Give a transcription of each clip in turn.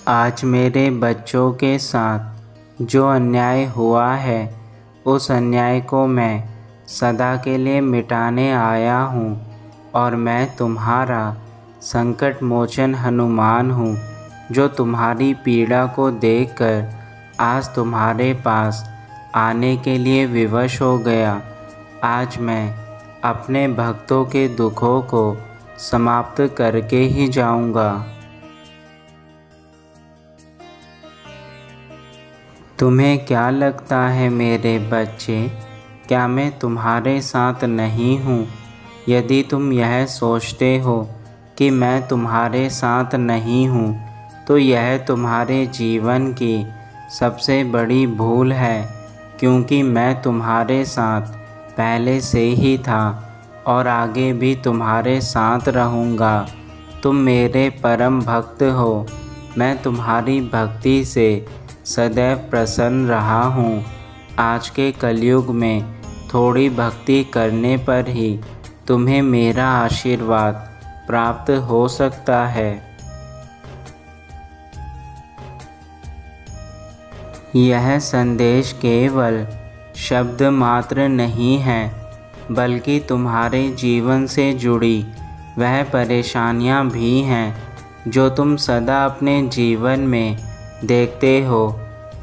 आज मेरे बच्चों के साथ जो अन्याय हुआ है उस अन्याय को मैं सदा के लिए मिटाने आया हूँ और मैं तुम्हारा संकट मोचन हनुमान हूँ जो तुम्हारी पीड़ा को देखकर आज तुम्हारे पास आने के लिए विवश हो गया। आज मैं अपने भक्तों के दुखों को समाप्त करके ही जाऊँगा। तुम्हें क्या लगता है मेरे बच्चे, क्या मैं तुम्हारे साथ नहीं हूँ? यदि तुम यह सोचते हो कि मैं तुम्हारे साथ नहीं हूँ तो यह तुम्हारे जीवन की सबसे बड़ी भूल है, क्योंकि मैं तुम्हारे साथ पहले से ही था और आगे भी तुम्हारे साथ रहूँगा। तुम मेरे परम भक्त हो। मैं तुम्हारी भक्ति से सदैव प्रसन्न रहा हूँ। आज के कलयुग में थोड़ी भक्ति करने पर ही तुम्हें मेरा आशीर्वाद प्राप्त हो सकता है। यह संदेश केवल शब्द मात्र नहीं है, बल्कि तुम्हारे जीवन से जुड़ी वह परेशानियां भी हैं जो तुम सदा अपने जीवन में देखते हो।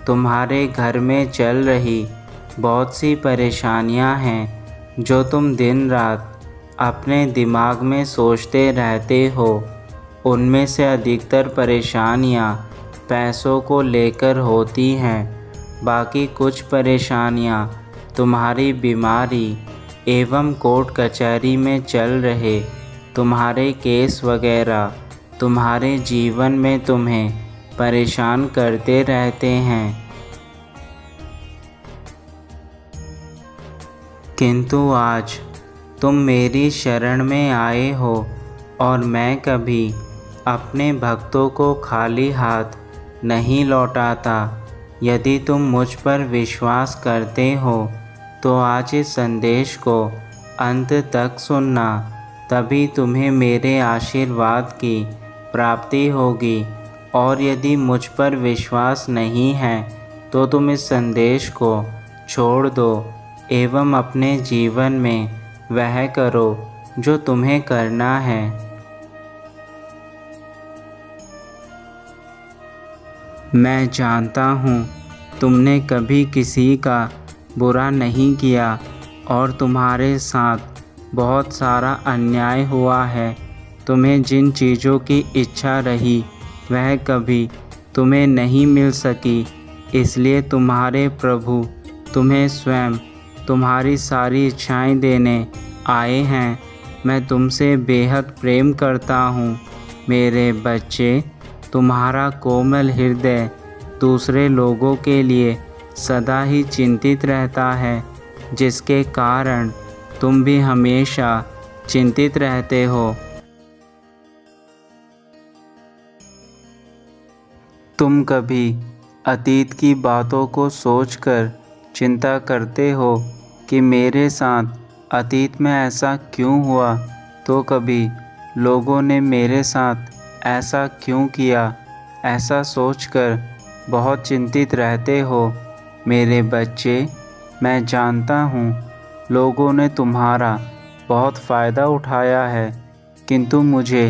तुम्हारे घर में चल रही बहुत सी परेशानियां हैं जो तुम दिन रात अपने दिमाग में सोचते रहते हो। उनमें से अधिकतर परेशानियां पैसों को लेकर होती हैं। बाकी कुछ परेशानियां तुम्हारी बीमारी एवं कोर्ट कचहरी में चल रहे तुम्हारे केस वगैरह तुम्हारे जीवन में तुम्हें परेशान करते रहते हैं। किंतु आज तुम मेरी शरण में आए हो और मैं कभी अपने भक्तों को खाली हाथ नहीं लौटाता। यदि तुम मुझ पर विश्वास करते हो तो आज इस संदेश को अंत तक सुनना, तभी तुम्हें मेरे आशीर्वाद की प्राप्ति होगी। और यदि मुझ पर विश्वास नहीं है तो तुम इस संदेश को छोड़ दो एवं अपने जीवन में वह करो जो तुम्हें करना है। मैं जानता हूँ तुमने कभी किसी का बुरा नहीं किया और तुम्हारे साथ बहुत सारा अन्याय हुआ है। तुम्हें जिन चीज़ों की इच्छा रही वह कभी तुम्हें नहीं मिल सकी, इसलिए तुम्हारे प्रभु तुम्हें स्वयं तुम्हारी सारी इच्छाएं देने आए हैं। मैं तुमसे बेहद प्रेम करता हूँ मेरे बच्चे। तुम्हारा कोमल हृदय दूसरे लोगों के लिए सदा ही चिंतित रहता है, जिसके कारण तुम भी हमेशा चिंतित रहते हो। तुम कभी अतीत की बातों को सोचकर चिंता करते हो कि मेरे साथ अतीत में ऐसा क्यों हुआ, तो कभी लोगों ने मेरे साथ ऐसा क्यों किया, ऐसा सोचकर बहुत चिंतित रहते हो मेरे बच्चे। मैं जानता हूँ लोगों ने तुम्हारा बहुत फ़ायदा उठाया है, किंतु मुझे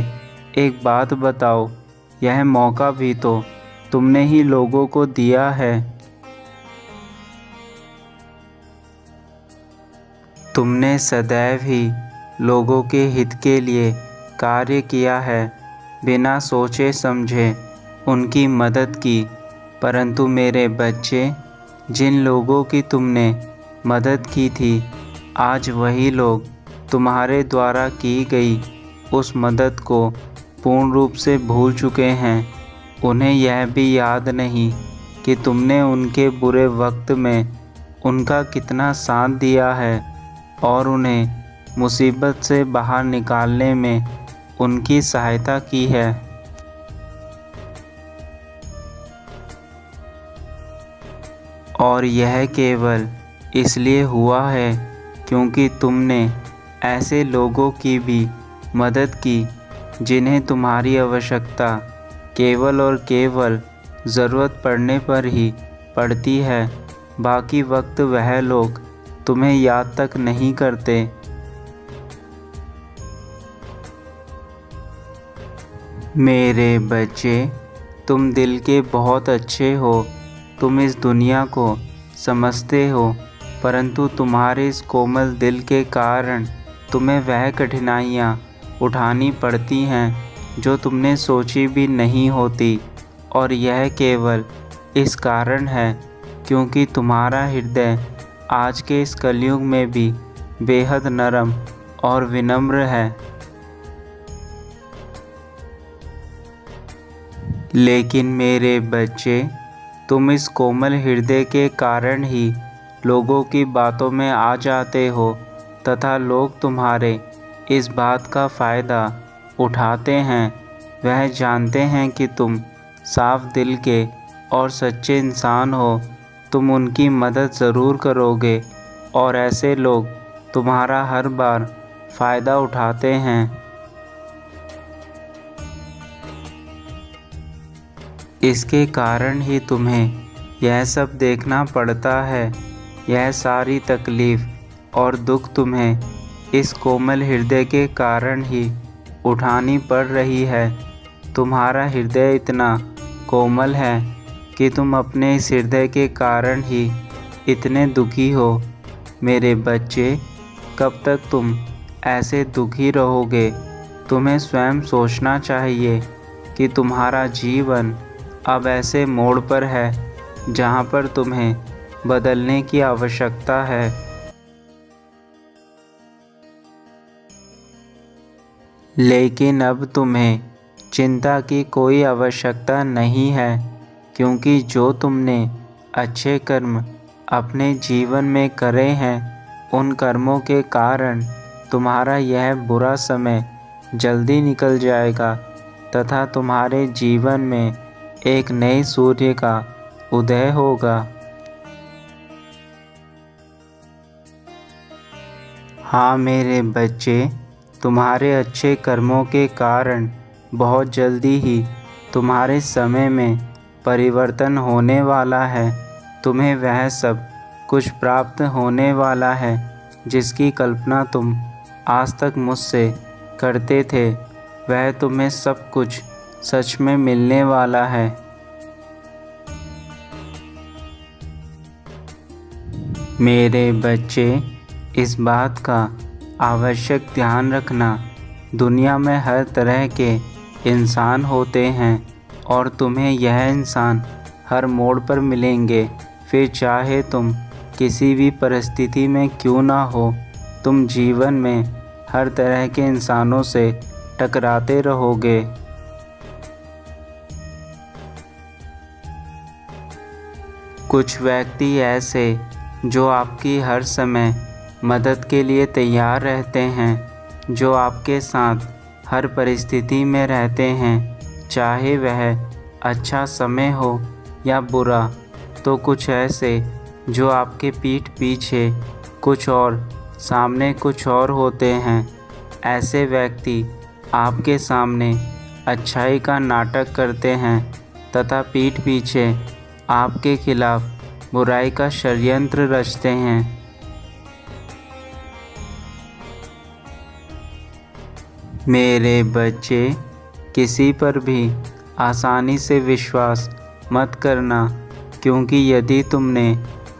एक बात बताओ, यह मौका भी तो तुमने ही लोगों को दिया है। तुमने सदैव ही लोगों के हित के लिए कार्य किया है, बिना सोचे समझे उनकी मदद की। परंतु मेरे बच्चे, जिन लोगों की तुमने मदद की थी, आज वही लोग तुम्हारे द्वारा की गई उस मदद को पूर्ण रूप से भूल चुके हैं। उन्हें यह भी याद नहीं कि तुमने उनके बुरे वक्त में उनका कितना साथ दिया है और उन्हें मुसीबत से बाहर निकालने में उनकी सहायता की है। और यह केवल इसलिए हुआ है क्योंकि तुमने ऐसे लोगों की भी मदद की जिन्हें तुम्हारी आवश्यकता केवल और केवल ज़रूरत पड़ने पर ही पड़ती है। बाकी वक्त वह लोग तुम्हें याद तक नहीं करते। मेरे बच्चे, तुम दिल के बहुत अच्छे हो। तुम इस दुनिया को समझते हो, परंतु तुम्हारे इस कोमल दिल के कारण तुम्हें वह कठिनाइयाँ उठानी पड़ती हैं जो तुमने सोची भी नहीं होती। और यह केवल इस कारण है क्योंकि तुम्हारा हृदय आज के इस कलयुग में भी बेहद नरम और विनम्र है। लेकिन मेरे बच्चे, तुम इस कोमल हृदय के कारण ही लोगों की बातों में आ जाते हो तथा लोग तुम्हारे इस बात का फ़ायदा उठाते हैं। वह जानते हैं कि तुम साफ दिल के और सच्चे इंसान हो। तुम उनकी मदद ज़रूर करोगे और ऐसे लोग तुम्हारा हर बार फ़ायदा उठाते हैं। इसके कारण ही तुम्हें यह सब देखना पड़ता है। यह सारी तकलीफ़ और दुख तुम्हें इस कोमल हृदय के कारण ही उठानी पड़ रही है। तुम्हारा हृदय इतना कोमल है कि तुम अपने इस हृदय के कारण ही इतने दुखी हो। मेरे बच्चे, कब तक तुम ऐसे दुखी रहोगे? तुम्हें स्वयं सोचना चाहिए कि तुम्हारा जीवन अब ऐसे मोड़ पर है जहाँ पर तुम्हें बदलने की आवश्यकता है। लेकिन अब तुम्हें चिंता की कोई आवश्यकता नहीं है, क्योंकि जो तुमने अच्छे कर्म अपने जीवन में करे हैं, उन कर्मों के कारण तुम्हारा यह बुरा समय जल्दी निकल जाएगा तथा तुम्हारे जीवन में एक नए सूर्य का उदय होगा। हाँ मेरे बच्चे, तुम्हारे अच्छे कर्मों के कारण बहुत जल्दी ही तुम्हारे समय में परिवर्तन होने वाला है। तुम्हें वह सब कुछ प्राप्त होने वाला है जिसकी कल्पना तुम आज तक मुझसे करते थे। वह तुम्हें सब कुछ सच में मिलने वाला है। मेरे बच्चे, इस बात का आवश्यक ध्यान रखना, दुनिया में हर तरह के इंसान होते हैं और तुम्हें यह इंसान हर मोड़ पर मिलेंगे। फिर चाहे तुम किसी भी परिस्थिति में क्यों ना हो, तुम जीवन में हर तरह के इंसानों से टकराते रहोगे। कुछ व्यक्ति ऐसे जो आपकी हर समय मदद के लिए तैयार रहते हैं, जो आपके साथ हर परिस्थिति में रहते हैं, चाहे वह अच्छा समय हो या बुरा। तो कुछ ऐसे जो आपके पीठ पीछे कुछ और सामने कुछ और होते हैं। ऐसे व्यक्ति आपके सामने अच्छाई का नाटक करते हैं तथा पीठ पीछे आपके खिलाफ बुराई का षड्यंत्र रचते हैं। मेरे बच्चे, किसी पर भी आसानी से विश्वास मत करना, क्योंकि यदि तुमने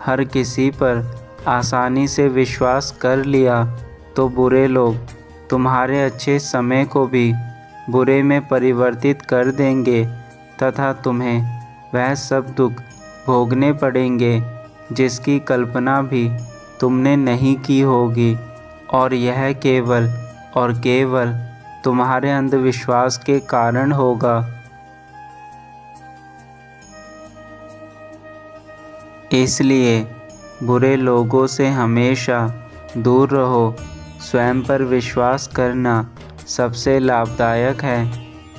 हर किसी पर आसानी से विश्वास कर लिया तो बुरे लोग तुम्हारे अच्छे समय को भी बुरे में परिवर्तित कर देंगे तथा तुम्हें वह सब दुख भोगने पड़ेंगे जिसकी कल्पना भी तुमने नहीं की होगी। और यह केवल और केवल तुम्हारे अंधविश्वास के कारण होगा। इसलिए बुरे लोगों से हमेशा दूर रहो। स्वयं पर विश्वास करना सबसे लाभदायक है,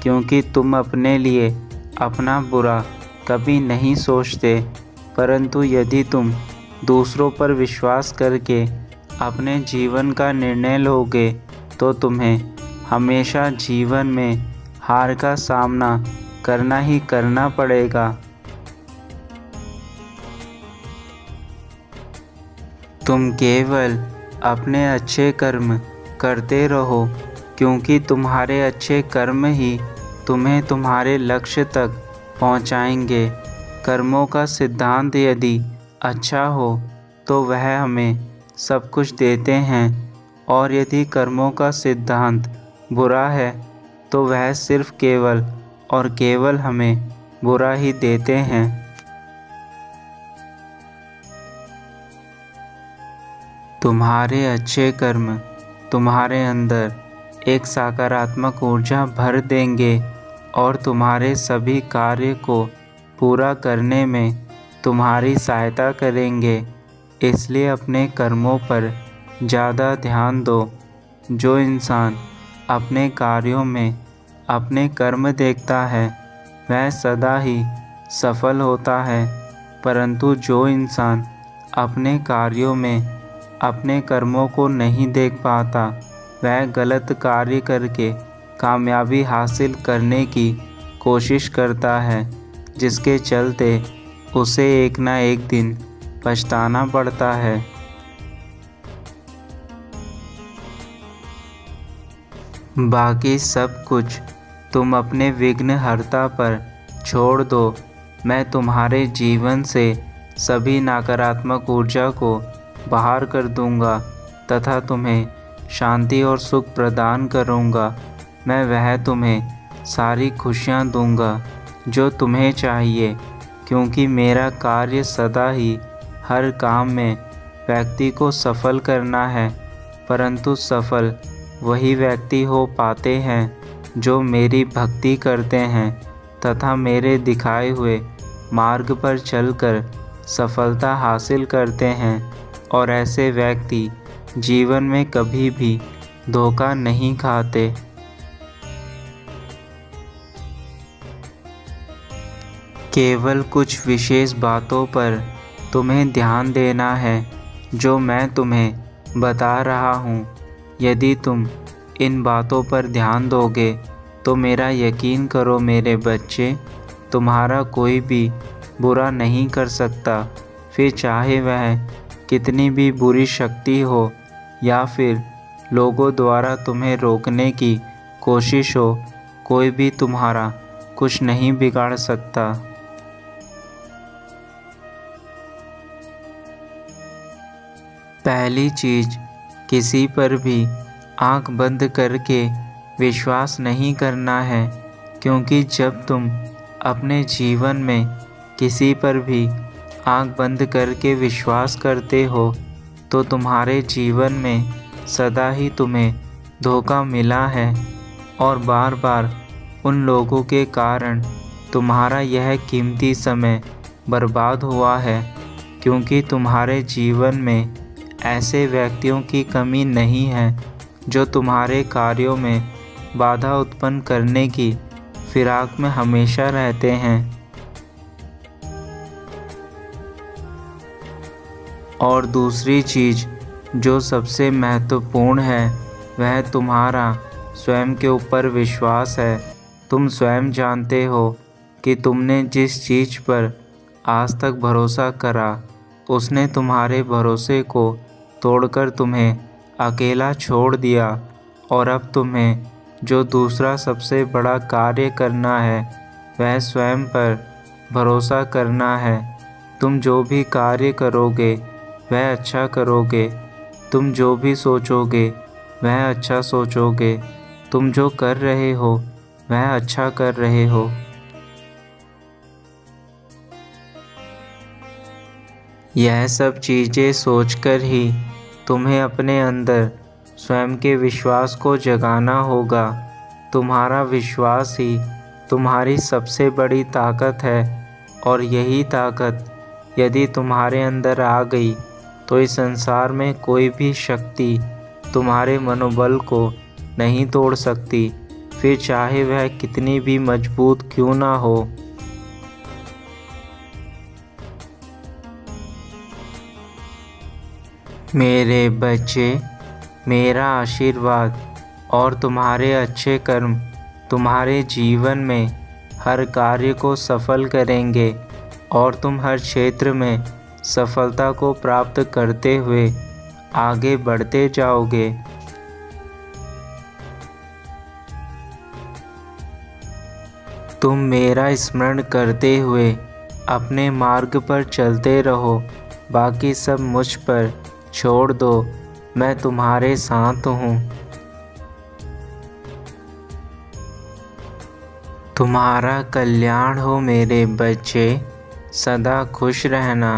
क्योंकि तुम अपने लिए अपना बुरा कभी नहीं सोचते, परंतु यदि तुम दूसरों पर विश्वास करके अपने जीवन का निर्णय लोगे तो तुम्हें हमेशा जीवन में हार का सामना करना ही करना पड़ेगा। तुम केवल अपने अच्छे कर्म करते रहो, क्योंकि तुम्हारे अच्छे कर्म ही तुम्हें तुम्हारे लक्ष्य तक पहुंचाएंगे। कर्मों का सिद्धांत यदि अच्छा हो तो वह हमें सब कुछ देते हैं, और यदि कर्मों का सिद्धांत बुरा है तो वह सिर्फ केवल और केवल हमें बुरा ही देते हैं। तुम्हारे अच्छे कर्म तुम्हारे अंदर एक सकारात्मक ऊर्जा भर देंगे और तुम्हारे सभी कार्य को पूरा करने में तुम्हारी सहायता करेंगे। इसलिए अपने कर्मों पर ज़्यादा ध्यान दो। जो इंसान अपने कार्यों में अपने कर्म देखता है वह सदा ही सफल होता है, परंतु जो इंसान अपने कार्यों में अपने कर्मों को नहीं देख पाता वह गलत कार्य करके कामयाबी हासिल करने की कोशिश करता है, जिसके चलते उसे एक ना एक दिन पछताना पड़ता है। बाकी सब कुछ तुम अपने विघ्नहर्ता पर छोड़ दो। मैं तुम्हारे जीवन से सभी नकारात्मक ऊर्जा को बाहर कर दूंगा तथा तुम्हें शांति और सुख प्रदान करूंगा। मैं वह तुम्हें सारी खुशियां दूंगा जो तुम्हें चाहिए, क्योंकि मेरा कार्य सदा ही हर काम में व्यक्ति को सफल करना है, परंतु सफल वही व्यक्ति हो पाते हैं जो मेरी भक्ति करते हैं तथा मेरे दिखाए हुए मार्ग पर चलकर सफलता हासिल करते हैं, और ऐसे व्यक्ति जीवन में कभी भी धोखा नहीं खाते। केवल कुछ विशेष बातों पर तुम्हें ध्यान देना है जो मैं तुम्हें बता रहा हूँ। यदि तुम इन बातों पर ध्यान दोगे तो मेरा यकीन करो मेरे बच्चे, तुम्हारा कोई भी बुरा नहीं कर सकता, फिर चाहे वह कितनी भी बुरी शक्ति हो या फिर लोगों द्वारा तुम्हें रोकने की कोशिश हो, कोई भी तुम्हारा कुछ नहीं बिगाड़ सकता। पहली चीज़, किसी पर भी आंख बंद करके विश्वास नहीं करना है, क्योंकि जब तुम अपने जीवन में किसी पर भी आंख बंद करके विश्वास करते हो तो तुम्हारे जीवन में सदा ही तुम्हें धोखा मिला है, और बार बार उन लोगों के कारण तुम्हारा यह कीमती समय बर्बाद हुआ है, क्योंकि तुम्हारे जीवन में ऐसे व्यक्तियों की कमी नहीं है जो तुम्हारे कार्यों में बाधा उत्पन्न करने की फिराक में हमेशा रहते हैं। और दूसरी चीज़ जो सबसे महत्वपूर्ण है वह तुम्हारा स्वयं के ऊपर विश्वास है। तुम स्वयं जानते हो कि तुमने जिस चीज़ पर आज तक भरोसा करा उसने तुम्हारे भरोसे को तोड़कर तुम्हें अकेला छोड़ दिया, और अब तुम्हें जो दूसरा सबसे बड़ा कार्य करना है वह स्वयं पर भरोसा करना है। तुम जो भी कार्य करोगे वह अच्छा करोगे, तुम जो भी सोचोगे वह अच्छा सोचोगे, तुम जो कर रहे हो वह अच्छा कर रहे हो। यह सब चीज़ें सोचकर ही तुम्हें अपने अंदर स्वयं के विश्वास को जगाना होगा। तुम्हारा विश्वास ही तुम्हारी सबसे बड़ी ताकत है, और यही ताकत यदि तुम्हारे अंदर आ गई तो इस संसार में कोई भी शक्ति तुम्हारे मनोबल को नहीं तोड़ सकती, फिर चाहे वह कितनी भी मजबूत क्यों ना हो। मेरे बच्चे, मेरा आशीर्वाद और तुम्हारे अच्छे कर्म तुम्हारे जीवन में हर कार्य को सफल करेंगे और तुम हर क्षेत्र में सफलता को प्राप्त करते हुए आगे बढ़ते जाओगे। तुम मेरा स्मरण करते हुए अपने मार्ग पर चलते रहो, बाकी सब मुझ पर छोड़ दो, मैं तुम्हारे साथ हूँ। तुम्हारा कल्याण हो मेरे बच्चे, सदा खुश रहना।